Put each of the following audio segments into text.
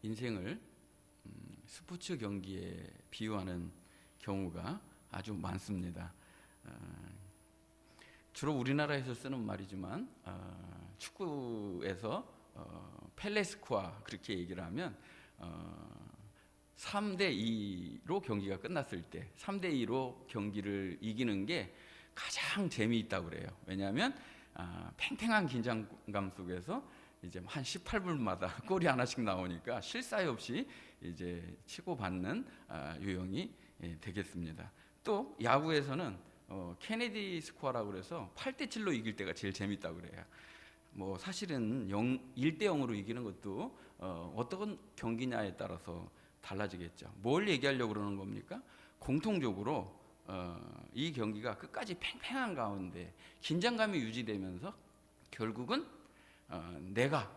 인생을 스포츠 경기에 비유하는 경우가 아주 많습니다. 주로 우리나라에서 쓰는 말이지만 축구에서 펠레스코아 그렇게 얘기를 하면 3대2로 경기가 끝났을 때 3대2로 경기를 이기는 게 가장 재미있다고 그래요. 왜냐하면 팽팽한 긴장감 속에서 이제 한 18분마다 골이 하나씩 나오니까 쉴 사이 없이 이제 치고받는 유형이 되겠습니다. 또 야구에서는 케네디 스코어라고 그래서 8대7로 이길 때가 제일 재밌다고 그래요. 뭐 사실은 1대0으로 이기는 것도 어떤 경기냐에 따라서 달라지겠죠. 뭘 얘기하려고 그러는 겁니까? 공통적으로 이 경기가 끝까지 팽팽한 가운데 긴장감이 유지되면서 결국은 내가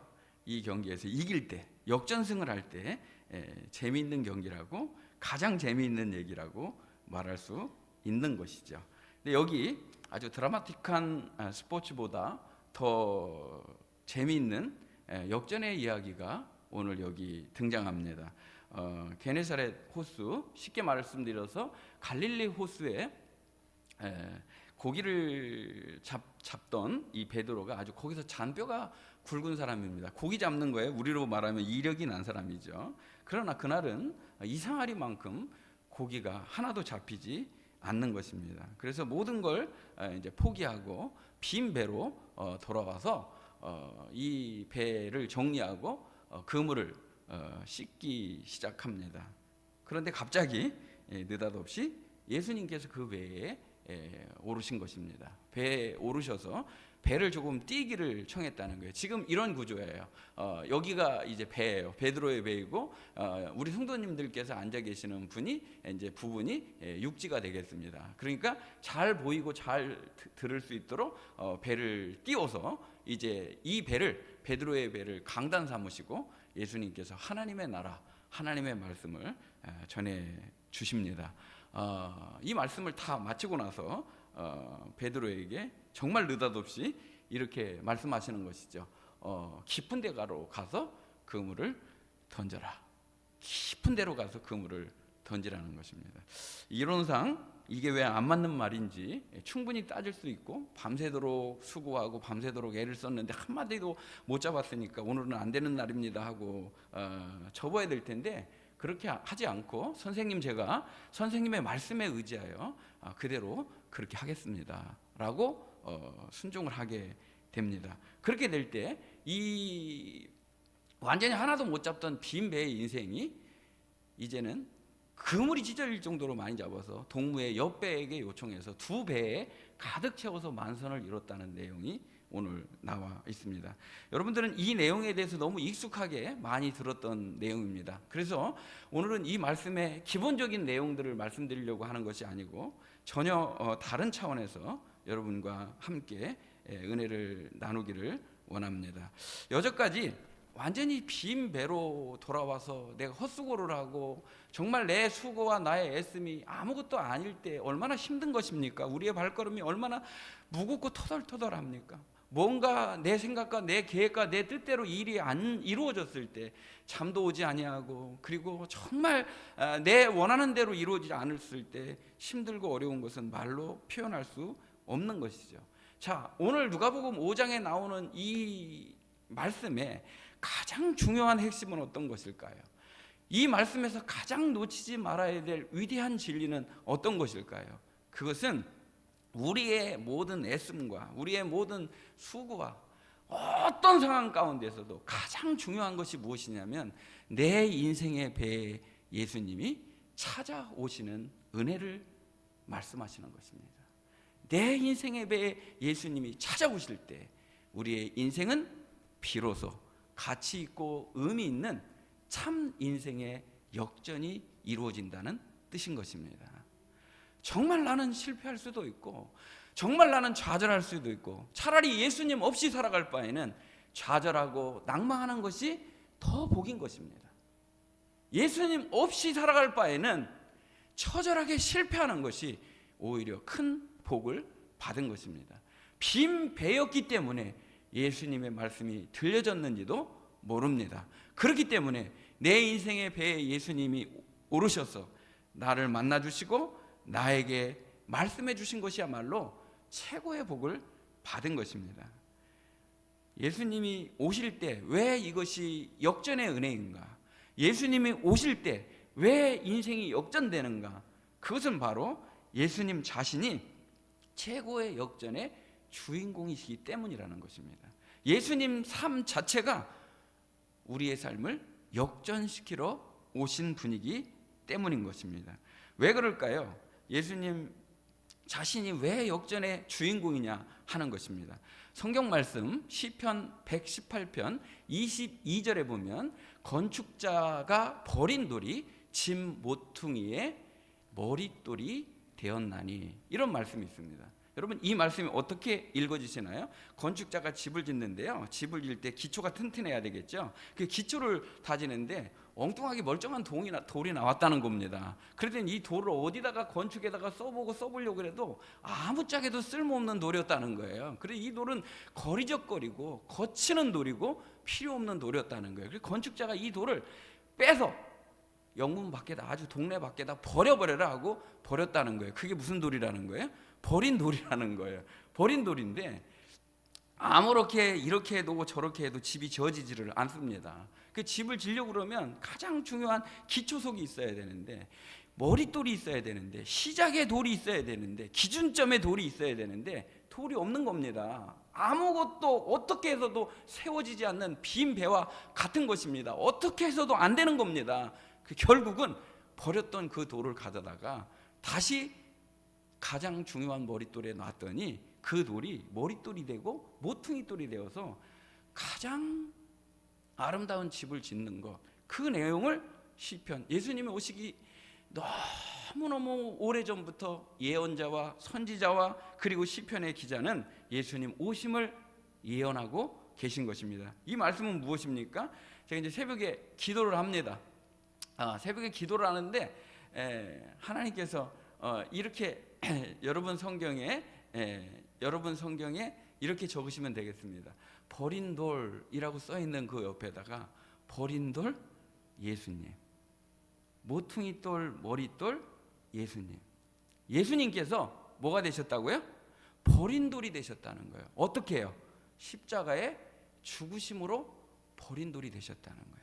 이 경기에서 이길 때, 역전승을 할 때 재미있는 경기라고, 가장 재미있는 얘기라고 말할 수 있는 것이죠. 근데 여기 아주 드라마틱한 스포츠보다 더 재미있는 역전의 이야기가 오늘 여기 등장합니다. 게네사렛 호수, 쉽게 말씀드려서 갈릴리 호수에 고기를 잡던 이 베드로가 아주 거기서 잔뼈가 굵은 사람입니다. 고기 잡는 거에 우리로 말하면 이력이 난 사람이죠. 그러나 그날은 이상하리만큼 고기가 하나도 잡히지 않는 것입니다. 그래서 모든 걸 이제 포기하고 빈 배로 돌아와서 이 배를 정리하고 그물을 씻기 시작합니다. 그런데 갑자기 느닷없이 예수님께서 그 배에 오르신 것입니다. 배에 오르셔서 배를 조금 띄기를 청했다는 거예요. 지금 이런 구조예요. 여기가 이제 배예요. 베드로의 배이고 우리 성도님들께서 앉아 계시는 분이 이제 부분이 육지가 되겠습니다. 그러니까 잘 보이고 잘 들을 수 있도록 배를 띄워서 이제 이 배를, 베드로의 배를 강단 삼으시고 예수님께서 하나님의 나라, 하나님의 말씀을 전해 주십니다. 이 말씀을 다 마치고 나서 베드로에게 정말 느닷없이 이렇게 말씀하시는 것이죠. 깊은 데가로 가서 그물을 던져라. 깊은 데로 가서 그물을 던지라는 것입니다. 이론상 이게 왜 안 맞는 말인지 충분히 따질 수 있고, 밤새도록 수고하고 밤새도록 애를 썼는데 한마디도 못 잡았으니까 오늘은 안 되는 날입니다 하고 접어야 될 텐데, 그렇게 하지 않고 제가 선생님의 말씀에 의지하여 그대로 그렇게 하겠습니다 라고 순종을 하게 됩니다. 그렇게 될 때 이 완전히 하나도 못 잡던 빈 배의 인생이 이제는 그물이 찢어질 정도로 많이 잡아서 동무의 옆배에게 요청해서 두 배에 가득 채워서 만선을 이뤘다는 내용이 오늘 나와 있습니다. 여러분들은 이 내용에 대해서 너무 익숙하게 많이 들었던 내용입니다. 그래서 오늘은 이 말씀의 기본적인 내용들을 말씀드리려고 하는 것이 아니고 전혀 다른 차원에서 여러분과 함께 은혜를 나누기를 원합니다. 여태까지 완전히 빈 배로 돌아와서 내가 헛수고를 하고 정말 내 수고와 나의 애씀이 아무것도 아닐 때 얼마나 힘든 것입니까? 우리의 발걸음이 얼마나 무겁고 터덜터덜합니까? 뭔가 내 생각과 내 계획과 내 뜻대로 일이 안 이루어졌을 때 잠도 오지 아니하고, 그리고 정말 내 원하는 대로 이루어지지 않았을 때 힘들고 어려운 것은 말로 표현할 수 없는 것이죠. 자, 오늘 누가복음 5장에 나오는 이 말씀에 가장 중요한 핵심은 어떤 것일까요? 이 말씀에서 가장 놓치지 말아야 될 위대한 진리는 어떤 것일까요? 그것은 우리의 모든 애씀과 우리의 모든 수고와 어떤 상황 가운데서도 가장 중요한 것이 무엇이냐면 내 인생의 배에 예수님이 찾아오시는 은혜를 말씀하시는 것입니다. 내 인생의 배에 예수님이 찾아오실 때 우리의 인생은 비로소 가치 있고 의미 있는 참 인생의 역전이 이루어진다는 뜻인 것입니다. 정말 나는 실패할 수도 있고, 정말 나는 좌절할 수도 있고, 차라리 예수님 없이 살아갈 바에는 좌절하고 낭망하는 것이 더 복인 것입니다. 예수님 없이 살아갈 바에는 처절하게 실패하는 것이 오히려 큰 복을 받은 것입니다. 빈 배였기 때문에 예수님의 말씀이 들려졌는지도 모릅니다. 그렇기 때문에 내 인생의 배에 예수님이 오르셔서 나를 만나주시고 나에게 말씀해 주신 것이야말로 최고의 복을 받은 것입니다. 예수님이 오실 때 왜 이것이 역전의 은혜인가? 예수님이 오실 때 왜 인생이 역전되는가? 그것은 바로 예수님 자신이 최고의 역전의 주인공이시기 때문이라는 것입니다. 예수님 삶 자체가 우리의 삶을 역전시키러 오신 분이기 때문인 것입니다. 왜 그럴까요? 예수님 자신이 왜 역전의 주인공이냐 하는 것입니다. 성경 말씀 시편 118편 22절에 보면 건축자가 버린 돌이 짐 모퉁이의 머릿돌이 되었나니, 이런 말씀이 있습니다. 여러분, 이 말씀이 어떻게 읽어지시나요? 건축자가 집을 짓는데요, 집을 짓을 때 기초가 튼튼해야 되겠죠. 그 기초를 다지는데 엉뚱하게 멀쩡한 돌이 나왔다는 겁니다. 그랬더니 이 돌을 어디다가 건축에다가 써보려고 해도 아무짝에도 쓸모없는 돌이었다는 거예요. 그래서 이 돌은 거리적거리고 거치는 돌이고 필요 없는 돌이었다는 거예요. 그래서 건축자가 이 돌을 빼서 영문 밖에다, 아주 동네 밖에다 버려버려라 하고 버렸다는 거예요. 그게 무슨 돌이라는 거예요? 버린 돌이라는 거예요. 버린 돌인데 아무렇게 이렇게 해도 저렇게 해도 집이 지어지지를 않습니다. 그 집을 지려고 그러면 가장 중요한 기초석이 있어야 되는데, 머릿돌이 있어야 되는데, 시작의 돌이 있어야 되는데, 기준점의 돌이 있어야 되는데 돌이 없는 겁니다. 아무것도 어떻게 해서도 세워지지 않는 빈 배와 같은 것입니다. 어떻게 해서도 안 되는 겁니다. 결국은 버렸던 그 돌을 가져다가 다시 가장 중요한 머릿돌에 놨더니 그 돌이 머릿돌이 되고 모퉁이돌이 되어서 가장 아름다운 집을 짓는 것, 그 내용을 시편, 예수님이 오시기 너무너무 오래전부터 예언자와 선지자와 그리고 시편의 기자는 예수님 오심을 예언하고 계신 것입니다. 이 말씀은 무엇입니까? 제가 이제 새벽에 기도를 합니다. 새벽에 기도를 하는데 하나님께서 이렇게 여러분 성경에 이렇게 적으시면 되겠습니다. 버린 돌이라고 써 있는 그 옆에다가 버린 돌 예수님, 모퉁이 돌 머릿돌 예수님. 예수님께서 뭐가 되셨다고요? 버린 돌이 되셨다는 거예요. 어떻게 해요? 십자가에 죽으심으로 버린 돌이 되셨다는 거예요.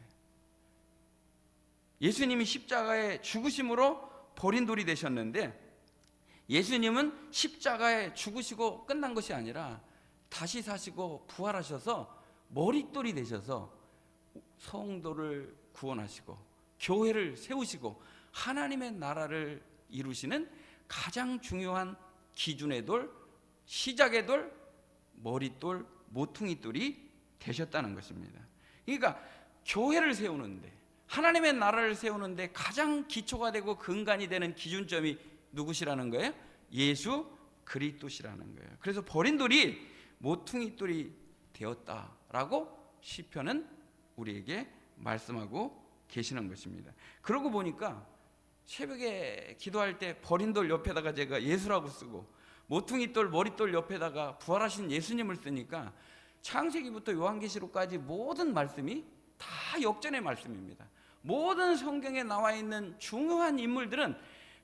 예수님이 십자가에 죽으심으로 버린 돌이 되셨는데, 예수님은 십자가에 죽으시고 끝난 것이 아니라 다시 사시고 부활하셔서 머릿돌이 되셔서 성도를 구원하시고 교회를 세우시고 하나님의 나라를 이루시는 가장 중요한 기준의 돌, 시작의 돌, 머릿돌, 모퉁이돌이 되셨다는 것입니다. 그러니까 교회를 세우는데, 하나님의 나라를 세우는데 가장 기초가 되고 근간이 되는 기준점이 누구시라는 거예요? 예수 그리스도시라는 거예요. 그래서 버린 돌이 모퉁이돌이 되었다라고 시편은 우리에게 말씀하고 계시는 것입니다. 그러고 보니까 새벽에 기도할 때 버린 돌 옆에다가 제가 예수라고 쓰고 모퉁이돌 머릿돌 옆에다가 부활하신 예수님을 쓰니까 창세기부터 요한계시록까지 모든 말씀이 다 역전의 말씀입니다. 모든 성경에 나와 있는 중요한 인물들은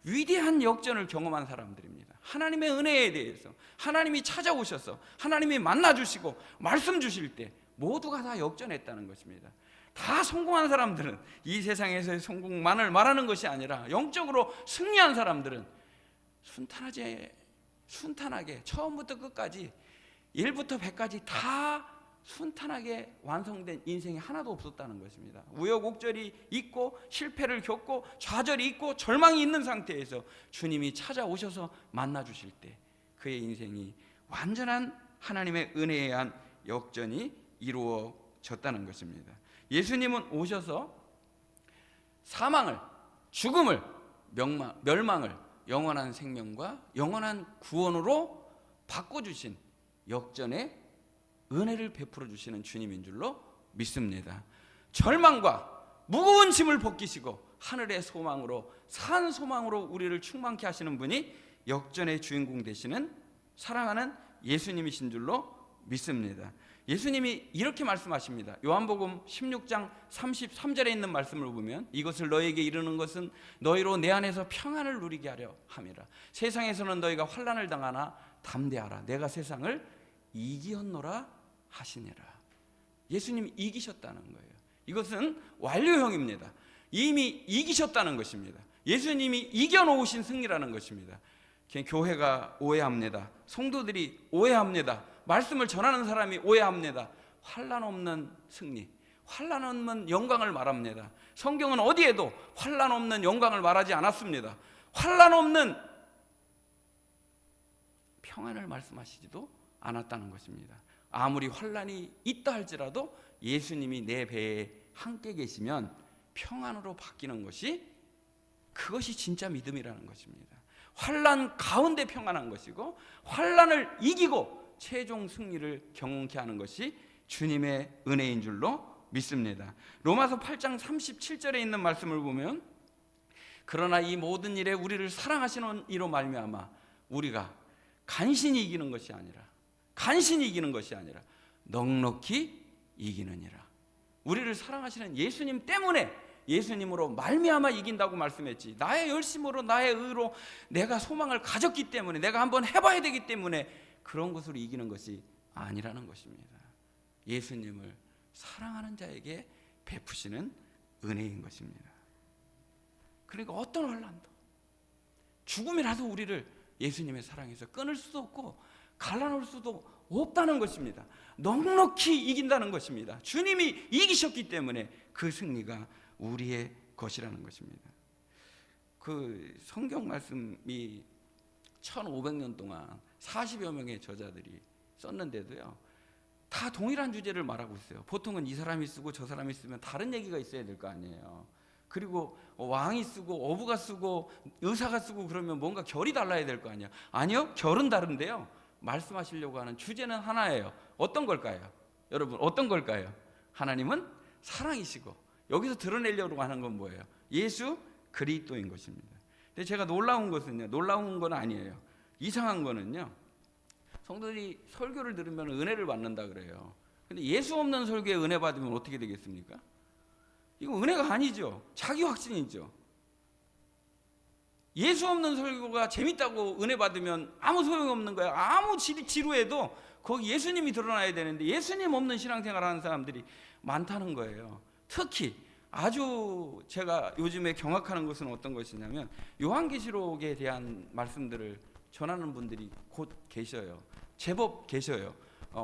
위대한 역전을 경험한 사람들입니다. 하나님의 은혜에 대해서 하나님이 찾아오셔서 하나님이 만나주시고 말씀 주실 때 모두가 다 역전했다는 것입니다. 다 성공한 사람들은 이 세상에서의 성공만을 말하는 것이 아니라 영적으로 승리한 사람들은 순탄하게 처음부터 끝까지 1부터 100까지 다 순탄하게 완성된 인생이 하나도 없었다는 것입니다. 우여곡절이 있고 실패를 겪고 좌절이 있고 절망이 있는 상태에서 주님이 찾아오셔서 만나주실 때 그의 인생이 완전한 하나님의 은혜에 의한 역전이 이루어졌다는 것입니다. 예수님은 오셔서 사망을, 죽음을, 멸망을 영원한 생명과 영원한 구원으로 바꿔주신 역전의 은혜를 베풀어 주시는 주님인 줄로 믿습니다. 절망과 무거운 짐을 벗기시고 하늘의 소망으로, 산 소망으로 우리를 충만케 하시는 분이 역전의 주인공 되시는 사랑하는 예수님이신 줄로 믿습니다. 예수님이 이렇게 말씀하십니다. 요한복음 16장 33절에 있는 말씀을 보면 이것을 너희에게 이르는 것은 너희로 내 안에서 평안을 누리게 하려 함이라. 세상에서는 너희가 환난을 당하나 담대하라. 내가 세상을 이기었노라 하시니라. 예수님이 이기셨다는 거예요. 이것은 완료형입니다. 이미 이기셨다는 것입니다. 예수님이 이겨놓으신 승리라는 것입니다. 교회가 오해합니다. 성도들이 오해합니다. 말씀을 전하는 사람이 오해합니다. 환난 없는 승리, 환난 없는 영광을 말합니다. 성경은 어디에도 환난 없는 영광을 말하지 않았습니다. 환난 없는 평안을 말씀하시지도 않았다는 것입니다. 아무리 환난이 있다 할지라도 예수님이 내 배에 함께 계시면 평안으로 바뀌는 것이, 그것이 진짜 믿음이라는 것입니다. 환난 가운데 평안한 것이고 환난을 이기고 최종 승리를 경험케 하는 것이 주님의 은혜인 줄로 믿습니다. 로마서 8장 37절에 있는 말씀을 보면 그러나 이 모든 일에 우리를 사랑하시는 이로 말미암아 우리가 간신히 이기는 것이 아니라 넉넉히 이기느니라. 우리를 사랑하시는 예수님 때문에, 예수님으로 말미암아 이긴다고 말씀했지, 나의 열심으로 나의 의로 내가 소망을 가졌기 때문에, 내가 한번 해봐야 되기 때문에 그런 것으로 이기는 것이 아니라는 것입니다. 예수님을 사랑하는 자에게 베푸시는 은혜인 것입니다. 그러니까 어떤 환난도, 죽음이라도 우리를 예수님의 사랑에서 끊을 수도 없고 갈라놓을 수도 없다는 것입니다. 넉넉히 이긴다는 것입니다. 주님이 이기셨기 때문에 그 승리가 우리의 것이라는 것입니다. 그 성경 말씀이 1500년 동안 40여 명의 저자들이 썼는데도요, 다 동일한 주제를 말하고 있어요. 보통은 이 사람이 쓰고 저 사람이 쓰면 다른 얘기가 있어야 될 거 아니에요. 그리고 왕이 쓰고 어부가 쓰고 의사가 쓰고 그러면 뭔가 결이 달라야 될 거 아니에요. 아니요, 결은 다른데요, 말씀하시려고 하는 주제는 하나예요. 어떤 걸까요? 여러분, 어떤 걸까요? 하나님은 사랑이시고 여기서 드러내려고 하는 건 뭐예요? 예수 그리스도인 것입니다. 근데 제가 놀라운 것은요, 놀라운 건 아니에요. 이상한 거는요, 성도들이 설교를 들으면 은혜를 받는다 그래요. 근데 예수 없는 설교에 은혜 받으면 어떻게 되겠습니까? 이거 은혜가 아니죠. 자기 확신이죠. 예수 없는 설교가 재밌다고 은혜 받으면 아무 소용없는 거예요. 아무 지루해도 거기 예수님이 드러나야 되는데 예수님 없는 신앙생활 하는 사람들이 많다는 거예요. 특히 아주 제가 요즘에 경악하는 것은 어떤 것이냐면 요한계시록에 대한 말씀들을 전하는 분들이 곧 계셔요. 제법 계셔요.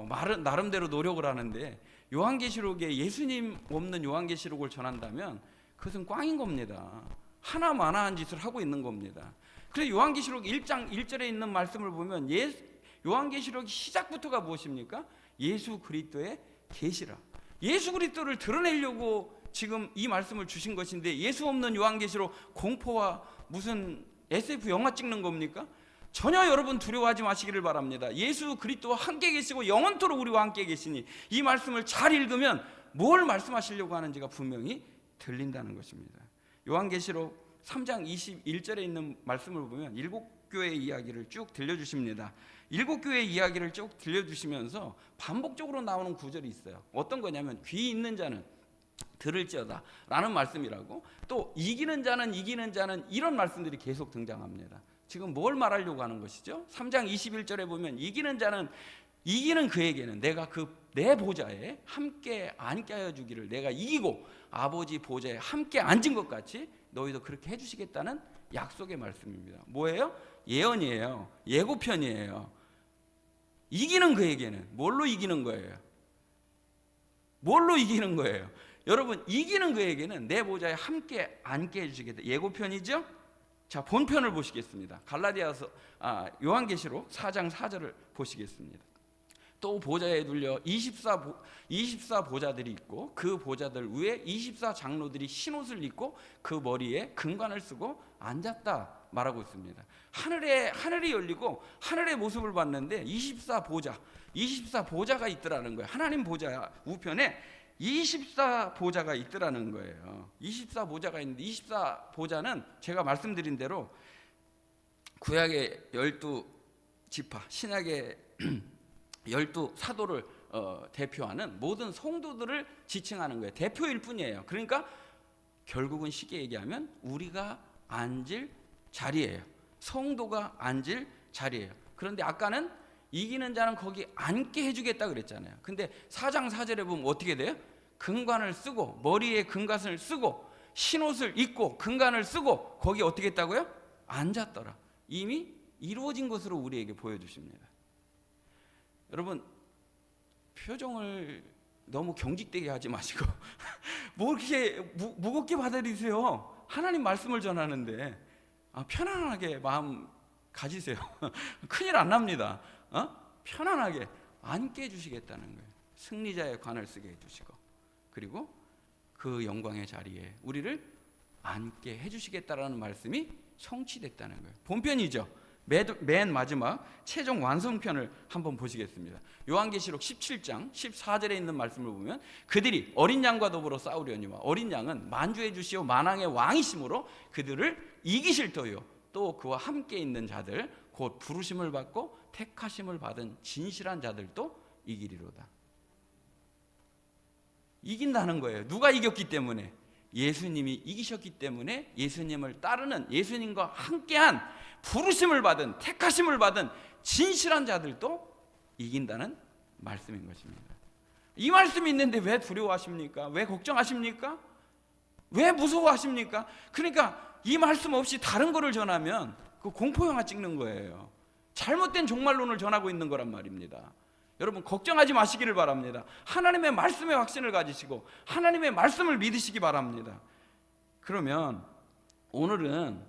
말은 나름대로 노력을 하는데 요한계시록에 예수님 없는 요한계시록을 전한다면 그것은 꽝인 겁니다. 하나마나한 짓을 하고 있는 겁니다. 그래서 요한계시록 1장 1절에 있는 말씀을 보면 요한계시록 시작부터가 무엇입니까? 예수 그리스도의 계시라. 예수 그리스도를 드러내려고 지금 이 말씀을 주신 것인데 예수 없는 요한계시록 공포와 무슨 SF 영화 찍는 겁니까? 전혀 여러분 두려워하지 마시기를 바랍니다. 예수 그리스도와 함께 계시고 영원토록 우리와 함께 계시니 이 말씀을 잘 읽으면 뭘 말씀하시려고 하는지가 분명히 들린다는 것입니다. 요한계시록 3장 21절에 있는 말씀을 보면 7교회의 이야기를 쭉 들려주십니다. 7교회의 이야기를 쭉 들려주시면서 반복적으로 나오는 구절이 있어요. 어떤 거냐면 귀 있는 자는 들을지어다 라는 말씀이라고, 또 이기는 자는 이런 말씀들이 계속 등장합니다. 지금 뭘 말하려고 하는 것이죠? 3장 21절에 보면 이기는 그에게는 내가 내 보좌에 함께 앉게 하여 주기를, 내가 이기고 아버지 보좌에 함께 앉은 것 같이 너희도 그렇게 해주시겠다는 약속의 말씀입니다. 뭐예요? 예언이에요. 예고편이에요. 이기는 그에게는 뭘로 이기는 거예요? 뭘로 이기는 거예요? 여러분, 이기는 그에게는 내 보좌에 함께 앉게 해주시겠다. 예고편이죠? 자, 본편을 보시겠습니다. 요한계시록 4장 4절을 보시겠습니다. 또 보좌에 둘려 24 보좌들이 있고 그 보좌들 위에 24 장로들이 흰옷을 입고 그 머리에 금관을 쓰고 앉았다 말하고 있습니다. 하늘이 열리고 하늘의 모습을 봤는데 24 보좌가 있더라는 거예요. 하나님 보좌 우편에 24 보좌가 있더라는 거예요. 24 보좌가 있는데 24 보좌는 제가 말씀드린 대로 구약의 12지파, 신약의 12 사도를 대표하는 모든 성도들을 지칭하는 거예요. 대표일 뿐이에요. 그러니까 결국은 쉽게 얘기하면 우리가 앉을 자리예요. 성도가 앉을 자리예요. 그런데 아까는 이기는 자는 거기 앉게 해주겠다 그랬잖아요. 근데 4장 4절에 보면 어떻게 돼요? 금관을 쓰고 머리에 금갓을 쓰고 흰옷을 입고 금관을 쓰고 거기 어떻게 했다고요? 앉았더라. 이미 이루어진 것으로 우리에게 보여주십니다. 여러분, 표정을 너무 경직되게 하지 마시고 뭐 이렇게 무겁게 받아들이세요? 하나님 말씀을 전하는데 편안하게 마음 가지세요. 큰일 안 납니다. 편안하게 앉게 해주시겠다는 거예요. 승리자의 관을 쓰게 해주시고, 그리고 그 영광의 자리에 우리를 앉게 해주시겠다라는 말씀이 성취됐다는 거예요. 본편이죠. 맨 마지막 최종 완성편을 한번 보시겠습니다. 요한계시록 17장 14절에 있는 말씀을 보면 그들이 어린 양과 더불어 싸우려니와 어린 양은 만주의 주시오 만왕의 왕이심으로 그들을 이기실 터요. 또 그와 함께 있는 자들 곧 부르심을 받고 택하심을 받은 진실한 자들도 이기리로다. 이긴다는 거예요. 누가 이겼기 때문에? 예수님이 이기셨기 때문에 예수님을 따르는, 예수님과 함께한, 부르심을 받은, 택하심을 받은 진실한 자들도 이긴다는 말씀인 것입니다. 이 말씀이 있는데 왜 두려워하십니까? 왜 걱정하십니까? 왜 무서워하십니까? 그러니까 이 말씀 없이 다른 거를 전하면 그 공포영화 찍는 거예요. 잘못된 종말론을 전하고 있는 거란 말입니다. 여러분, 걱정하지 마시기를 바랍니다. 하나님의 말씀에 확신을 가지시고 하나님의 말씀을 믿으시기 바랍니다. 그러면 오늘은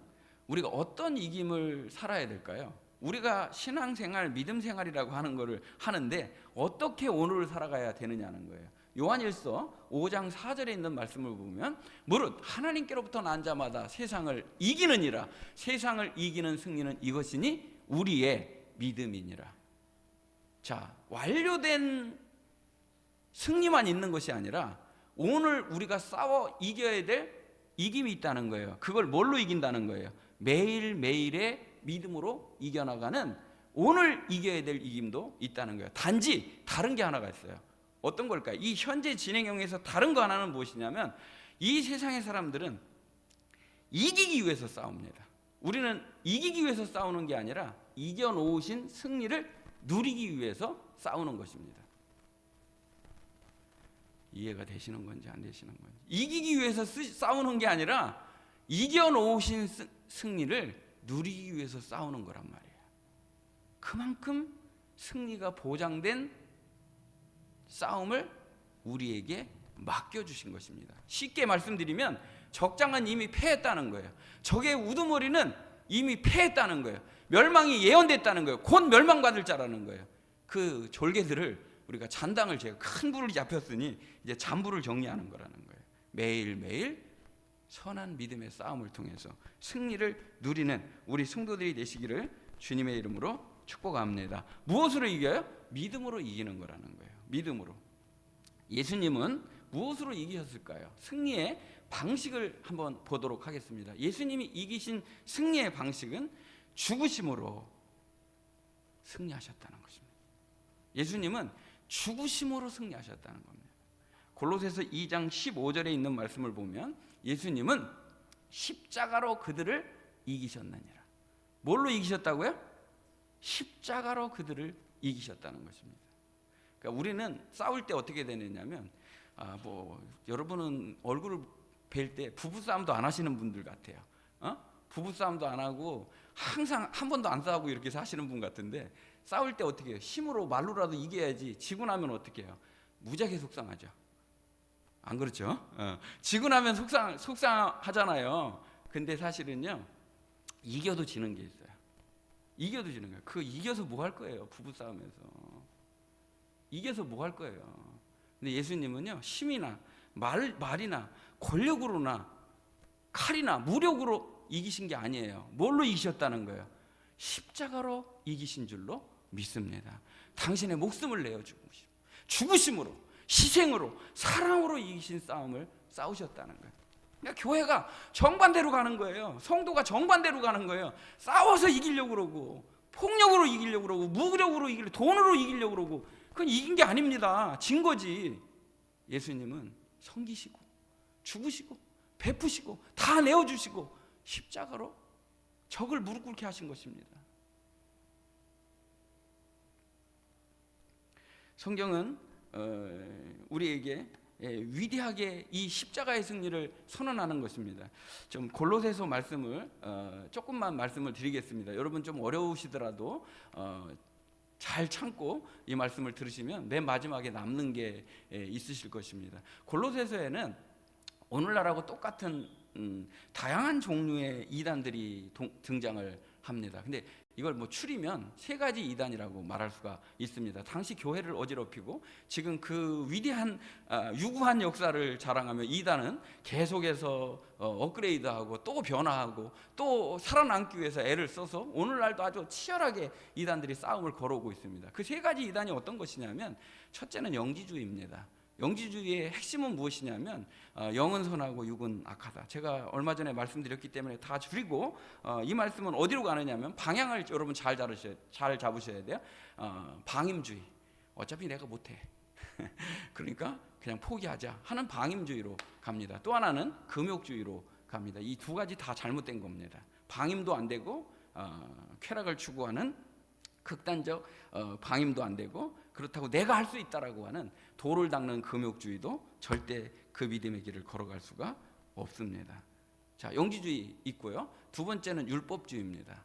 우리가 어떤 이김을 살아야 될까요? 우리가 신앙생활, 믿음생활이라고 하는 거를 하는데 어떻게 오늘을 살아가야 되느냐는 거예요. 요한일서 5장 4절에 있는 말씀을 보면 무릇 하나님께로부터 난 자마다 세상을 이기느니라. 세상을 이기는 승리는 이것이니 우리의 믿음이니라. 자, 완료된 승리만 있는 것이 아니라 오늘 우리가 싸워 이겨야 될 이김이 있다는 거예요. 그걸 뭘로 이긴다는 거예요? 매일매일의 믿음으로 이겨나가는 오늘 이겨야 될 이김도 있다는 거예요. 단지 다른 게 하나가 있어요. 어떤 걸까요? 이 현재 진행형에서 다른 거 하나는 무엇이냐면 이 세상의 사람들은 이기기 위해서 싸웁니다. 우리는 이기기 위해서 싸우는 게 아니라 이겨놓으신 승리를 누리기 위해서 싸우는 것입니다. 이해가 되시는 건지 안 되시는 건지. 이기기 위해서 싸우는 게 아니라 이겨놓으신 승리를 누리기 위해서 싸우는 거란 말이에요. 그만큼 승리가 보장된 싸움을 우리에게 맡겨주신 것입니다. 쉽게 말씀드리면 적장은 이미 패했다는 거예요. 적의 우두머리는 이미 패했다는 거예요. 멸망이 예언됐다는 거예요. 곧 멸망받을 자라는 거예요. 그 졸개들을 우리가 잔당을 제가 큰 불이 잡혔으니 이제 잔불을 정리하는 거라는 거예요. 매일매일 선한 믿음의 싸움을 통해서 승리를 누리는 우리 성도들이 되시기를 주님의 이름으로 축복합니다. 무엇으로 이겨요? 믿음으로 이기는 거라는 거예요. 믿음으로. 예수님은 무엇으로 이기셨을까요? 승리의 방식을 한번 보도록 하겠습니다. 예수님이 이기신 승리의 방식은 죽으심으로 승리하셨다는 것입니다. 예수님은 죽으심으로 승리하셨다는 겁니다. 골로새서 2장 15절에 있는 말씀을 보면 예수님은 십자가로 그들을 이기셨느니라. 뭘로 이기셨다고요? 십자가로 그들을 이기셨다는 것입니다. 그러니까 우리는 싸울 때 어떻게 되느냐면 여러분은 얼굴을 뵐 때 부부싸움도 안 하시는 분들 같아요. 부부싸움도 안 하고 항상 한 번도 안 싸우고 이렇게 사시는 분 같은데 싸울 때 어떻게 해요? 힘으로 말로라도 이겨야지. 지고 나면 어떻게 해요? 무지하게 속상하죠. 안 그렇죠? 지고 나면 속상하잖아요. 근데 사실은요, 이겨도 지는 게 있어요. 이겨도 지는 거예요. 그 이겨서 뭐 할 거예요? 부부싸움에서 이겨서 뭐 할 거예요? 근데 예수님은요, 힘이나 말이나 권력으로나 칼이나 무력으로 이기신 게 아니에요. 뭘로 이기셨다는 거예요? 십자가로 이기신 줄로 믿습니다. 당신의 목숨을 내어 죽으심으로, 희생으로, 사랑으로 이기신 싸움을 싸우셨다는 거예요. 그러니까 교회가 정반대로 가는 거예요. 성도가 정반대로 가는 거예요. 싸워서 이기려고 그러고, 폭력으로 이기려고 그러고, 무력으로 이기려고, 돈으로 이기려고 그러고, 그건 이긴 게 아닙니다. 진 거지. 예수님은 섬기시고 죽으시고 베푸시고 다 내어주시고 십자가로 적을 무릎 꿇게 하신 것입니다. 성경은 우리에게 위대하게 이 십자가의 승리를 선언하는 것입니다. 좀 골로새서 말씀을 조금만 말씀을 드리겠습니다. 여러분 좀 어려우시더라도 잘 참고 이 말씀을 들으시면 맨 마지막에 남는 게 있으실 것입니다. 골로새서에는 오늘날하고 똑같은 다양한 종류의 이단들이 등장을 합니다. 근데 이걸 뭐 추리면 세 가지 이단이라고 말할 수가 있습니다. 당시 교회를 어지럽히고 지금 그 위대한 유구한 역사를 자랑하며 이단은 계속해서 업그레이드하고 또 변화하고 또 살아남기 위해서 애를 써서 오늘날도 아주 치열하게 이단들이 싸움을 걸어오고 있습니다. 그 세 가지 이단이 어떤 것이냐면, 첫째는 영지주의입니다. 영지주의의 핵심은 무엇이냐면 영은 선하고 육은 악하다. 제가 얼마 전에 말씀드렸기 때문에 다 줄이고 이 말씀은 어디로 가느냐면, 방향을 여러분 잘 잡으셔야 돼요. 방임주의. 어차피 내가 못해. 그러니까 그냥 포기하자 하는 방임주의로 갑니다. 또 하나는 금욕주의로 갑니다. 이 두 가지 다 잘못된 겁니다. 방임도 안 되고 쾌락을 추구하는 극단적 방임도 안 되고, 그렇다고 내가 할 수 있다라고 하는 돌을 닦는 금욕주의도 절대 그 믿음의 길을 걸어갈 수가 없습니다. 자, 영지주의 있고요. 두 번째는 율법주의입니다.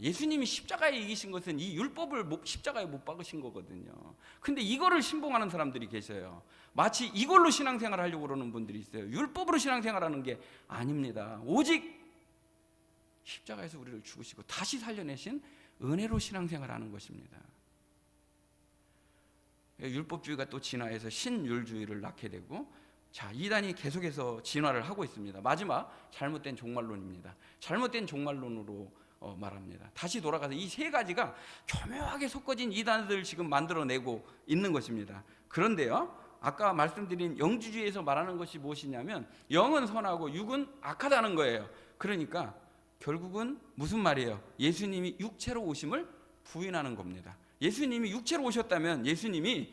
예수님이 십자가에 이기신 것은 이 율법을 십자가에 못 박으신 거거든요. 근데 이거를 신봉하는 사람들이 계셔요. 마치 이걸로 신앙생활을 하려고 그러는 분들이 있어요. 율법으로 신앙생활하는 게 아닙니다. 오직 십자가에서 우리를 죽으시고 다시 살려내신 은혜로 신앙생활하는 것입니다. 율법주의가 또 진화해서 신율주의를 낳게 되고, 자, 이단이 계속해서 진화를 하고 있습니다. 마지막 잘못된 종말론입니다. 잘못된 종말론으로 말합니다. 다시 돌아가서 이 세 가지가 교묘하게 섞어진 이단들 지금 만들어내고 있는 것입니다. 그런데요, 아까 말씀드린 영지주의에서 말하는 것이 무엇이냐면, 영은 선하고 육은 악하다는 거예요. 그러니까 결국은 무슨 말이에요? 예수님이 육체로 오심을 부인하는 겁니다. 예수님이 육체로 오셨다면 예수님이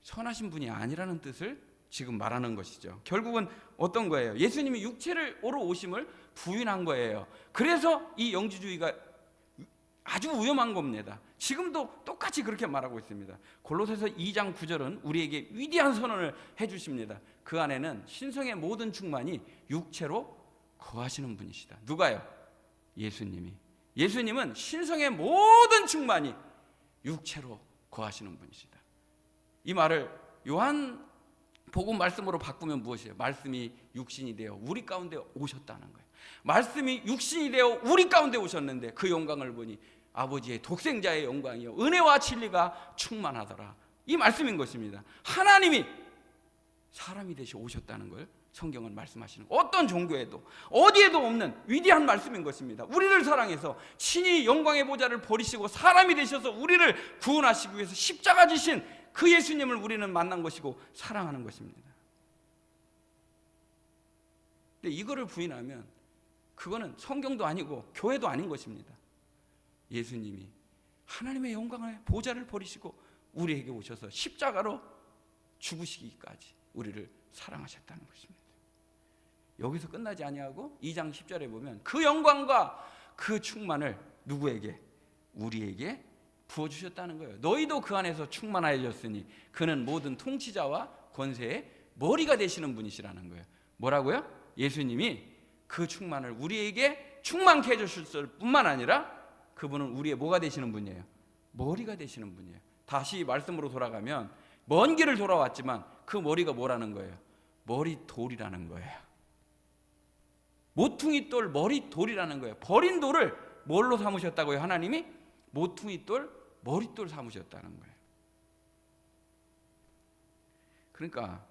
선하신 분이 아니라는 뜻을 지금 말하는 것이죠. 결국은 어떤 거예요? 예수님이 육체로 오심을 부인한 거예요. 그래서 이 영지주의가 아주 위험한 겁니다. 지금도 똑같이 그렇게 말하고 있습니다. 골로새서 2장 9절은 우리에게 위대한 선언을 해주십니다. 그 안에는 신성의 모든 충만이 육체로 거하시는 분이시다. 누가요? 예수님이. 예수님은 신성의 모든 충만이 육체로 거하시는 분이시다. 이 말을 요한 복음 말씀으로 바꾸면 무엇이에요? 말씀이 육신이 되어 우리 가운데 오셨다는 거예요. 말씀이 육신이 되어 우리 가운데 오셨는데 그 영광을 보니 아버지의 독생자의 영광이요 은혜와 진리가 충만하더라. 이 말씀인 것입니다. 하나님이 사람이 되시 오셨다는 걸 성경은 말씀하시는 거예요. 어떤 종교에도 어디에도 없는 위대한 말씀인 것입니다. 우리를 사랑해서 친히 영광의 보좌를 버리시고 사람이 되셔서 우리를 구원하시기 위해서 십자가 지신 그 예수님을 우리는 만난 것이고 사랑하는 것입니다. 근데 이거를 부인하면 그거는 성경도 아니고 교회도 아닌 것입니다. 예수님이 하나님의 영광의 보좌를 버리시고 우리에게 오셔서 십자가로 죽으시기까지 우리를 사랑하셨다는 것입니다. 여기서 끝나지 아니하고 2장 10절에 보면 그 영광과 그 충만을 누구에게? 우리에게 부어주셨다는 거예요. 너희도 그 안에서 충만하여졌으니 그는 모든 통치자와 권세의 머리가 되시는 분이시라는 거예요. 뭐라고요? 예수님이 그 충만을 우리에게 충만케 해주실 뿐만 아니라 그분은 우리의 뭐가 되시는 분이에요? 머리가 되시는 분이에요. 다시 말씀으로 돌아가면 먼 길을 돌아왔지만 그 머리가 뭐라는 거예요? 머리돌이라는 거예요. 모퉁이돌 머리돌이라는 거예요. 버린 돌을 뭘로 삼으셨다고요? 하나님이 모퉁이돌 머리돌 삼으셨다는 거예요. 그러니까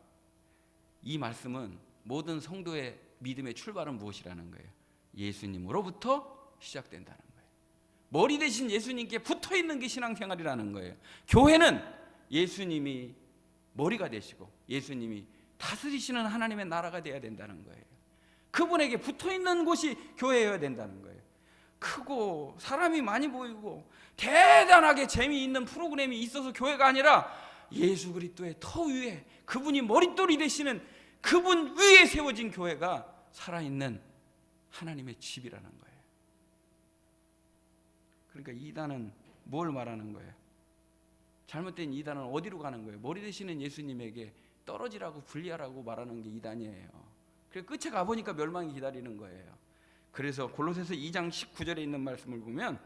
이 말씀은 모든 성도의 믿음의 출발은 무엇이라는 거예요? 예수님으로부터 시작된다는 거예요. 머리 대신 예수님께 붙어있는 게 신앙생활이라는 거예요. 교회는 예수님이 머리가 되시고 예수님이 다스리시는 하나님의 나라가 되어야 된다는 거예요. 그분에게 붙어있는 곳이 교회여야 된다는 거예요. 크고 사람이 많이 보이고 대단하게 재미있는 프로그램이 있어서 교회가 아니라 예수 그리스도의 터 위에 그분이 머릿돌이 되시는 그분 위에 세워진 교회가 살아있는 하나님의 집이라는 거예요. 그러니까 이단은 뭘 말하는 거예요? 잘못된 이단은 어디로 가는 거예요? 머리 되시는 예수님에게 떨어지라고 분리하라고 말하는 게 이단이에요. 그래서 끝에 가보니까 멸망이 기다리는 거예요. 그래서 골로새서 2장 19절에 있는 말씀을 보면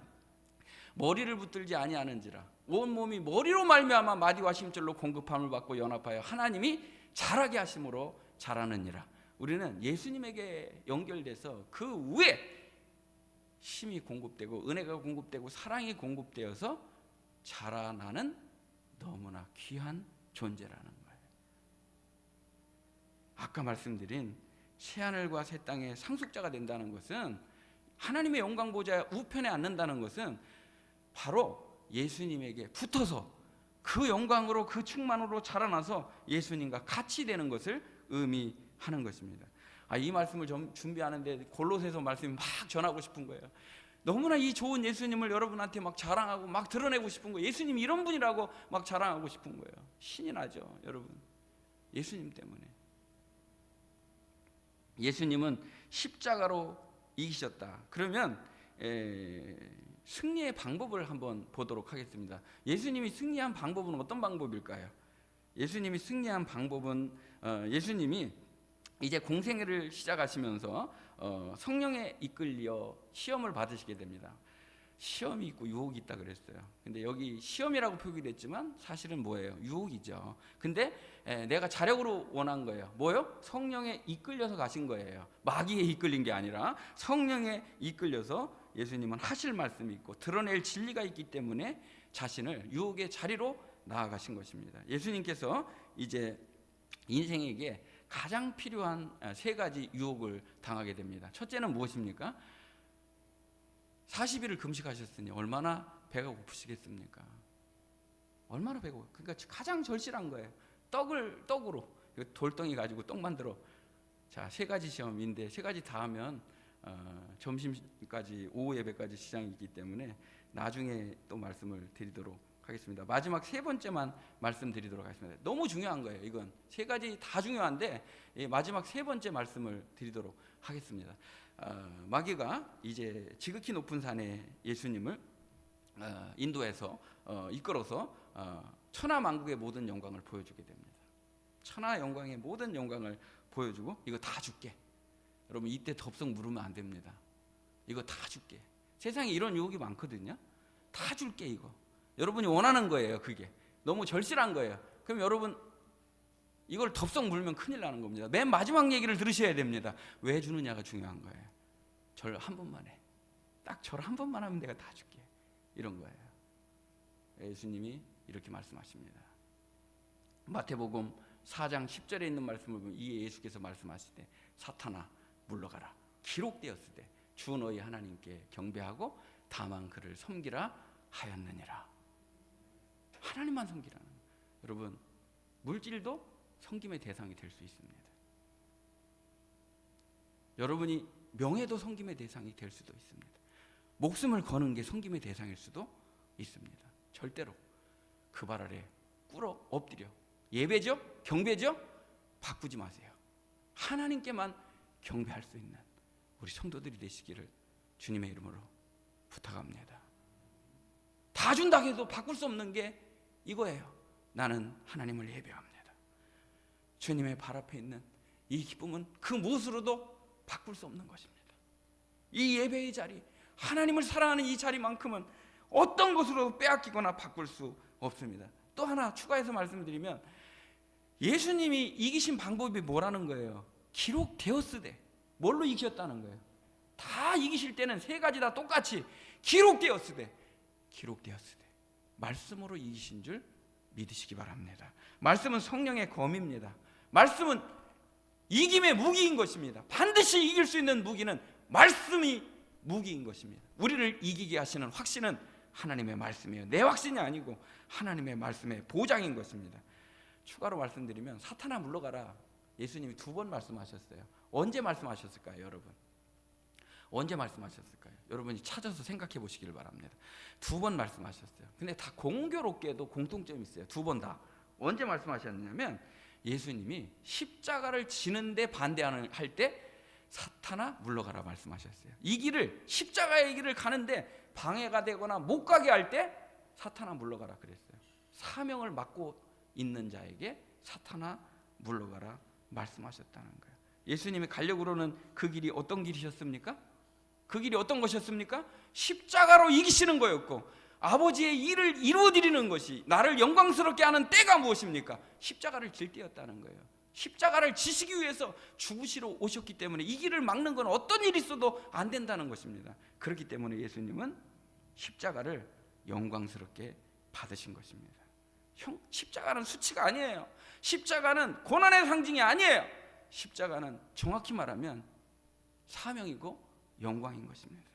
머리를 붙들지 아니하는지라 온몸이 머리로 말미암아 마디와 심줄로 공급함을 받고 연합하여 하나님이 자라게 하심으로 자라느니라. 우리는 예수님에게 연결돼서 그 위에 힘이 공급되고 은혜가 공급되고 사랑이 공급되어서 자라나는 너무나 귀한 존재라는 거예요. 아까 말씀드린 새하늘과 새 땅의 상속자가 된다는 것은, 하나님의 영광 보좌 우편에 앉는다는 것은 바로 예수님에게 붙어서 그 영광으로 그 충만으로 자라나서 예수님과 같이 되는 것을 의미하는 것입니다. 이 말씀을 좀 준비하는데 골로새서 말씀이 막 전하고 싶은 거예요. 너무나 이 좋은 예수님을 여러분한테 막 자랑하고 막 드러내고 싶은 거예요. 예수님 이런 분이라고 막 자랑하고 싶은 거예요. 신이 나죠, 여러분. 예수님 때문에. 예수님은 십자가로 이기셨다. 그러면 승리의 방법을 한번 보도록 하겠습니다. 예수님이 승리한 방법은 어떤 방법일까요? 예수님이 승리한 방법은 예수님이 이제 공생애를 시작하시면서 성령에 이끌려 시험을 받으시게 됩니다. 시험이 있고 유혹이 있다 그랬어요. 근데 여기 시험이라고 표기됐지만 사실은 뭐예요? 유혹이죠. 근데 내가 자력으로 원한 거예요. 뭐요? 성령에 이끌려서 가신 거예요. 마귀에 이끌린 게 아니라 성령에 이끌려서 예수님은 하실 말씀이 있고 드러낼 진리가 있기 때문에 자신을 유혹의 자리로 나아가신 것입니다. 예수님께서 이제 인생에게 가장 필요한 세 가지 유혹을 당하게 됩니다. 첫째는 무엇입니까? 40일을 금식하셨으니 얼마나 배가 고프시겠습니까? 얼마나 배가 고프. 그러니까 가장 절실한 거예요. 떡으로 돌덩이 가지고 떡 만들어. 자, 세 가지 시험인데 세 가지 다 하면 점심까지 오후 예배까지 시장이 있기 때문에 나중에 또 말씀을 드리도록 하겠습니다. 마지막 세 번째만 말씀드리도록 하겠습니다. 너무 중요한 거예요. 이건 세 가지 다 중요한데 마지막 세 번째 말씀을 드리도록 하겠습니다. 마귀가 이제 지극히 높은 산에 예수님을 인도해서 이끌어서 천하만국의 모든 영광을 보여주게 됩니다. 천하 영광의 모든 영광을 보여주고 이거 다 줄게. 여러분 이때 덥석 물으면 안 됩니다. 이거 다 줄게. 세상에 이런 유혹이 많거든요. 다 줄게 이거. 여러분이 원하는 거예요. 그게 너무 절실한 거예요. 그럼 여러분 이걸 덥석 물면 큰일 나는 겁니다. 맨 마지막 얘기를 들으셔야 됩니다. 왜 주느냐가 중요한 거예요. 절 한 번만 해. 딱 절 한 번만 하면 내가 다 줄게. 이런 거예요. 예수님이 이렇게 말씀하십니다. 마태복음 4장 10절에 있는 말씀을 보면 이에 예수께서 말씀하시되 사탄아 물러가라. 기록되었을 때 주 너희 하나님께 경배하고 다만 그를 섬기라 하였느니라. 하나님만 섬기라는 거예요. 여러분 물질도 섬김의 대상이 될 수 있습니다. 여러분이 명예도 섬김의 대상이 될 수도 있습니다. 목숨을 거는 게 섬김의 대상일 수도 있습니다. 절대로 그 발 아래 꿇어 엎드려 예배죠? 경배죠? 바꾸지 마세요. 하나님께만 경배할 수 있는 우리 성도들이 되시기를 주님의 이름으로 부탁합니다. 다 준다 해도 바꿀 수 없는 게 이거예요. 나는 하나님을 예배합니다. 주님의 발 앞에 있는 이 기쁨은 그 무엇으로도 바꿀 수 없는 것입니다. 이 예배의 자리, 하나님을 사랑하는 이 자리만큼은 어떤 것으로도 빼앗기거나 바꿀 수 없습니다. 또 하나 추가해서 말씀드리면 예수님이 이기신 방법이 뭐라는 거예요? 기록되었으되. 뭘로 이기셨다는 거예요? 다 이기실 때는 세 가지 다 똑같이 기록되었으되, 기록되었으되 말씀으로 이기신 줄 믿으시기 바랍니다. 말씀은 성령의 검입니다. 말씀은 이김의 무기인 것입니다. 반드시 이길 수 있는 무기는 말씀이 무기인 것입니다. 우리를 이기게 하시는 확신은 하나님의 말씀이에요. 내 확신이 아니고 하나님의 말씀의 보장인 것입니다. 추가로 말씀드리면 사탄아 물러가라. 예수님이 2번 말씀하셨어요. 언제 말씀하셨을까요, 여러분? 언제 말씀하셨을까요? 여러분이 찾아서 생각해 보시기를 바랍니다. 2번 말씀하셨어요. 근데 다 공교롭게도 공통점이 있어요. 2번 다. 언제 말씀하셨냐면 예수님이 십자가를 지는데 반대하는 할 때 사탄아 물러가라 말씀하셨어요. 이 길을, 십자가의 길을 가는데 방해가 되거나 못 가게 할 때 사탄아 물러가라 그랬어요. 사명을 맡고 있는 자에게 사탄아 물러가라 말씀하셨다는 거예요. 예수님이 가려고 그러는 그 길이 어떤 길이셨습니까? 그 길이 어떤 것이었습니까? 십자가로 이기시는 거였고, 아버지의 일을 이루어드리는 것이, 나를 영광스럽게 하는 때가 무엇입니까? 십자가를 질 때였다는 거예요. 십자가를 지시기 위해서 죽으시러 오셨기 때문에 이 길을 막는 건 어떤 일이 있어도 안 된다는 것입니다. 그렇기 때문에 예수님은 십자가를 영광스럽게 받으신 것입니다. 십자가는 수치가 아니에요. 십자가는 고난의 상징이 아니에요. 십자가는 정확히 말하면 사명이고 영광인 것입니다.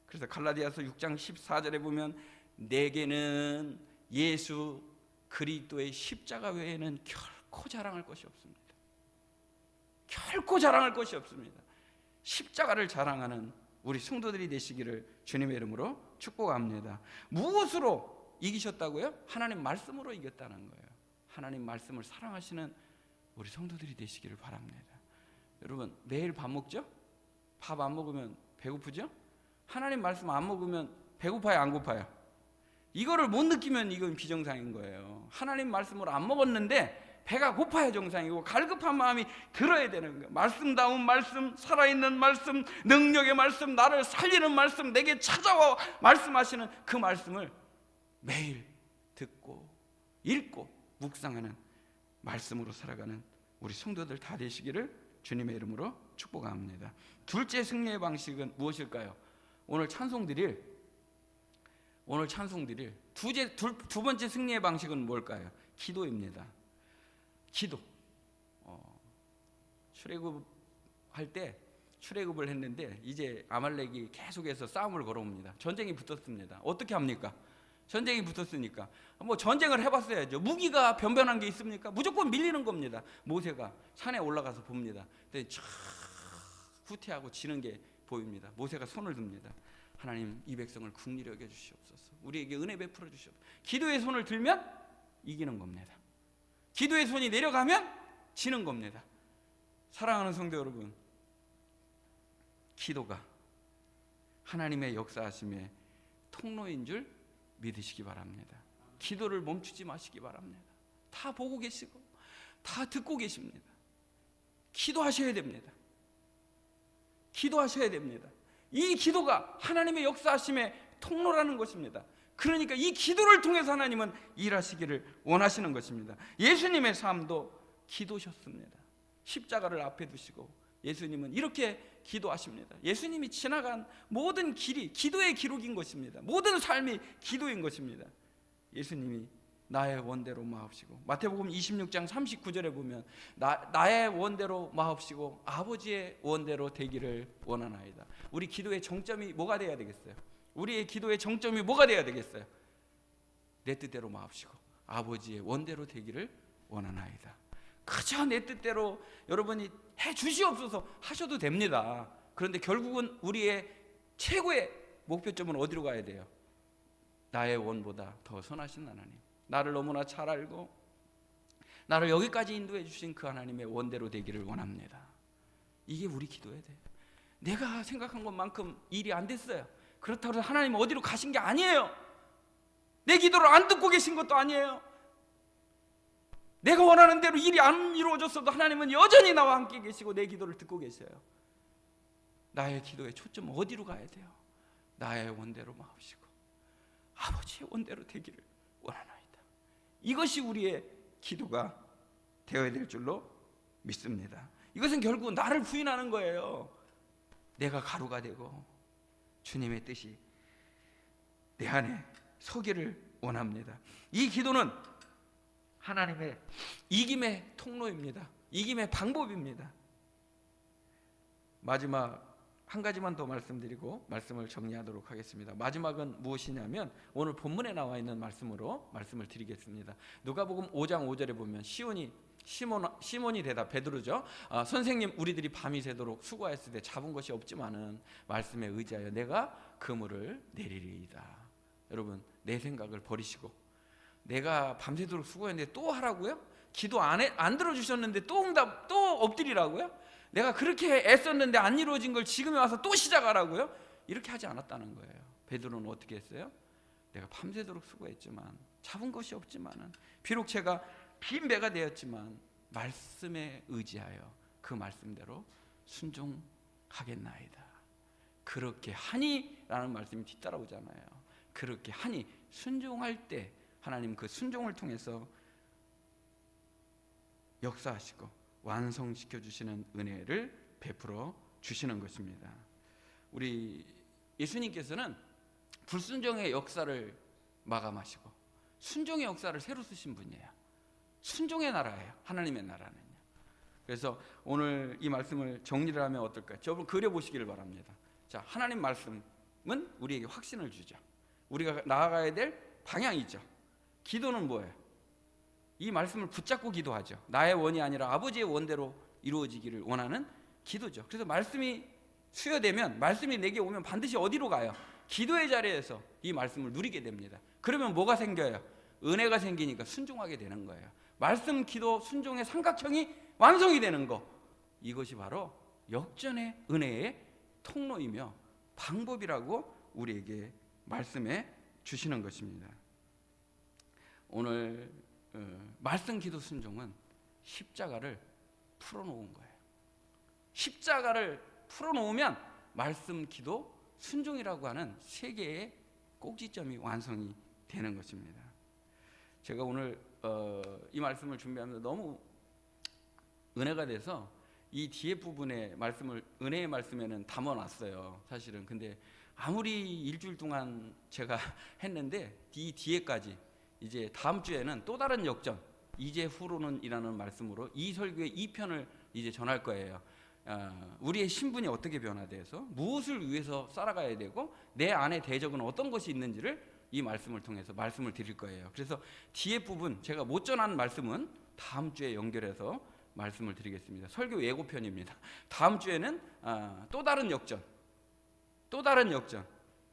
그래서 갈라디아서 6장 14절에 보면 내게는 예수 그리스도의 십자가 외에는 결코 자랑할 것이 없습니다. 결코 자랑할 것이 없습니다. 십자가를 자랑하는 우리 성도들이 되시기를 주님의 이름으로 축복합니다. 무엇으로 이기셨다고요? 하나님 말씀으로 이겼다는 거예요. 하나님 말씀을 사랑하시는 우리 성도들이 되시기를 바랍니다. 여러분, 매일 밥 먹죠? 밥 안 먹으면 배고프죠? 하나님 말씀 안 먹으면 배고파요, 안 고파요? 이거를 못 느끼면 이건 비정상인 거예요. 하나님 말씀을 안 먹었는데 배가 고파야 정상이고, 갈급한 마음이 들어야 되는 거예요. 말씀다운 말씀, 살아있는 말씀, 능력의 말씀, 나를 살리는 말씀, 내게 찾아와 말씀하시는 그 말씀을 매일 듣고 읽고 묵상하는 말씀으로 살아가는 우리 성도들 다 되시기를 주님의 이름으로 축복합니다. 둘째 승리의 방식은 무엇일까요? 오늘 찬송 드릴 두 번째 승리의 방식은 뭘까요? 기도입니다. 기도. 출애굽할 때 출애굽을 했는데 이제 아말렉이 계속해서 싸움을 걸어옵니다. 전쟁이 붙었습니다. 어떻게 합니까? 전쟁이 붙었으니까 뭐 전쟁을 해봤어야죠. 무기가 변변한 게 있습니까? 무조건 밀리는 겁니다. 모세가 산에 올라가서 봅니다. 근데 쫙 후퇴하고 지는 게 보입니다. 모세가 손을 듭니다. 하나님, 이 백성을 긍휼히 여겨 주시옵소서. 우리에게 은혜 베풀어 주시옵소서. 기도의 손을 들면 이기는 겁니다. 기도의 손이 내려가면 지는 겁니다. 사랑하는 성도 여러분, 기도가 하나님의 역사하심의 통로인 줄 믿으시기 바랍니다. 기도를 멈추지 마시기 바랍니다. 다 보고 계시고 다 듣고 계십니다. 기도하셔야 됩니다. 기도하셔야 됩니다. 이 기도가 하나님의 역사하심의 통로라는 것입니다. 그러니까 이 기도를 통해서 하나님은 일하시기를 원하시는 것입니다. 예수님의 삶도 기도셨습니다. 십자가를 앞에 두시고 예수님은 이렇게 기도하십니다. 예수님이 지나간 모든 길이 기도의 기록인 것입니다. 모든 삶이 기도인 것입니다. 예수님이 나의 원대로 마옵시고, 마태복음 26장 39절에 보면 나의 원대로 마옵시고 아버지의 원대로 되기를 원하나이다. 우리 기도의 정점이 뭐가 돼야 되겠어요? 우리의 기도의 정점이 뭐가 돼야 되겠어요? 내 뜻대로 마옵시고 아버지의 원대로 되기를 원하나이다. 그저 내 뜻대로 여러분이 해 주시옵소서 하셔도 됩니다. 그런데 결국은 우리의 최고의 목표점은 어디로 가야 돼요? 나의 원보다 더 선하신 하나님, 나를 너무나 잘 알고 나를 여기까지 인도해 주신 그 하나님의 원대로 되기를 원합니다. 이게 우리 기도해야 돼요. 내가 생각한 것만큼 일이 안 됐어요. 그렇다고 해서 하나님 어디로 가신 게 아니에요. 내 기도를 안 듣고 계신 것도 아니에요. 내가 원하는 대로 일이 안 이루어졌어도 하나님은 여전히 나와 함께 계시고 내 기도를 듣고 계셔요. 나의 기도의 초점은 어디로 가야 돼요? 나의 원대로 마옵시고 아버지의 원대로 되기를 원하나이다. 이것이 우리의 기도가 되어야 될 줄로 믿습니다. 이것은 결국 나를 부인하는 거예요. 내가 가루가 되고 주님의 뜻이 내 안에 서기를 원합니다. 이 기도는 하나님의 이김의 통로입니다. 이김의 방법입니다. 마지막 한 가지만 더 말씀드리고 말씀을 정리하도록 하겠습니다. 마지막은 무엇이냐면 오늘 본문에 나와 있는 말씀으로 말씀을 드리겠습니다. 누가복음 5장 5절에 보면 시온이 시몬이 대답, 베드로죠. 선생님, 우리들이 밤이 새도록 수고하였을 때 잡은 것이 없지만은 말씀에 의지하여 내가 그물을 내리리이다. 여러분, 내 생각을 버리시고 내가 밤새도록 수고했는데 또 하라고요? 기도 안 들어주셨는데 또 엎드리라고요? 내가 그렇게 애썼는데 안 이루어진 걸 지금에 와서 또 시작하라고요? 이렇게 하지 않았다는 거예요. 베드로는 어떻게 했어요? 내가 밤새도록 수고했지만 잡은 것이 없지만은 비록 제가 빈 배가 되었지만 말씀에 의지하여 그 말씀대로 순종하겠나이다. 그렇게 하니라는 말씀이 뒤따라오잖아요. 그렇게 하니, 순종할 때 하나님 그 순종을 통해서 역사하시고 완성시켜 주시는 은혜를 베풀어 주시는 것입니다. 우리 예수님께서는 불순종의 역사를 마감하시고 순종의 역사를 새로 쓰신 분이에요. 순종의 나라예요. 하나님의 나라는요. 그래서 오늘 이 말씀을 정리를 하면 어떨까요? 여러분 그려보시기를 바랍니다. 자, 하나님 말씀은 우리에게 확신을 주죠. 우리가 나아가야 될 방향이죠. 기도는 뭐예요? 이 말씀을 붙잡고 기도하죠. 나의 원이 아니라 아버지의 원대로 이루어지기를 원하는 기도죠. 그래서 말씀이 수여되면, 말씀이 내게 오면 반드시 어디로 가요? 기도의 자리에서 이 말씀을 누리게 됩니다. 그러면 뭐가 생겨요? 은혜가 생기니까 순종하게 되는 거예요. 말씀, 기도, 순종의 삼각형이 완성이 되는 거, 이것이 바로 역전의 은혜의 통로이며 방법이라고 우리에게 말씀해 주시는 것입니다. 오늘 말씀, 기도, 순종은 십자가를 풀어놓은 거예요. 십자가를 풀어놓으면 말씀, 기도, 순종이라고 하는 세 개의 꼭지점이 완성이 되는 것입니다. 제가 오늘 이 말씀을 준비하면서 너무 은혜가 돼서 이 뒤에 부분의 말씀을 은혜의 말씀에는 담아놨어요. 사실은. 근데 아무리 일주일 동안 제가 했는데 이 뒤에까지 이제 다음 주에는 또 다른 역전, 이제 후로는 이라는 말씀으로 이 설교의 2편을 이제 전할 거예요. 우리의 신분이 어떻게 변화돼서 무엇을 위해서 살아가야 되고 내 안에 대적은 어떤 것이 있는지를 이 말씀을 통해서 말씀을 드릴 거예요. 그래서 뒤에 부분, 제가 못 전한 말씀은 다음 주에 연결해서 말씀을 드리겠습니다. 설교 예고편입니다. 다음 주에는 또 다른 역전,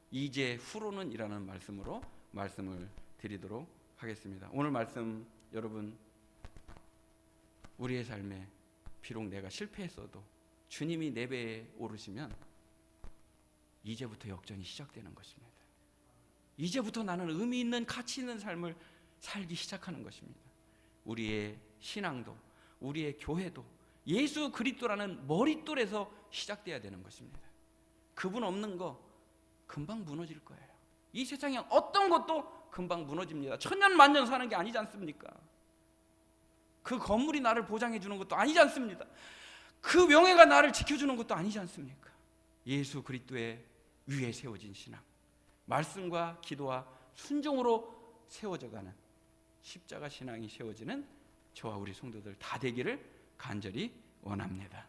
이제 후로는 이라는 말씀으로 말씀을 드리도록 하겠습니다. 오늘 말씀, 여러분, 우리의 삶에 비록 내가 실패했어도 주님이 내 배에 오르시면 이제부터 역전이 시작되는 것입니다. 이제부터 나는 의미 있는, 가치 있는 삶을 살기 시작하는 것입니다. 우리의 신앙도, 우리의 교회도 예수 그리스도라는 머릿돌에서 시작돼야 되는 것입니다. 그분 없는 거 금방 무너질 거예요. 이 세상에 어떤 것도 금방 무너집니다. 천년 만년 사는 게 아니지 않습니까? 그 건물이 나를 보장해 주는 것도 아니지 않습니다. 그 명예가 나를 지켜주는 것도 아니지 않습니까? 예수 그리스도의 위에 세워진 신앙, 말씀과 기도와 순종으로 세워져가는 십자가 신앙이 세워지는 저와 우리 성도들 다 되기를 간절히 원합니다.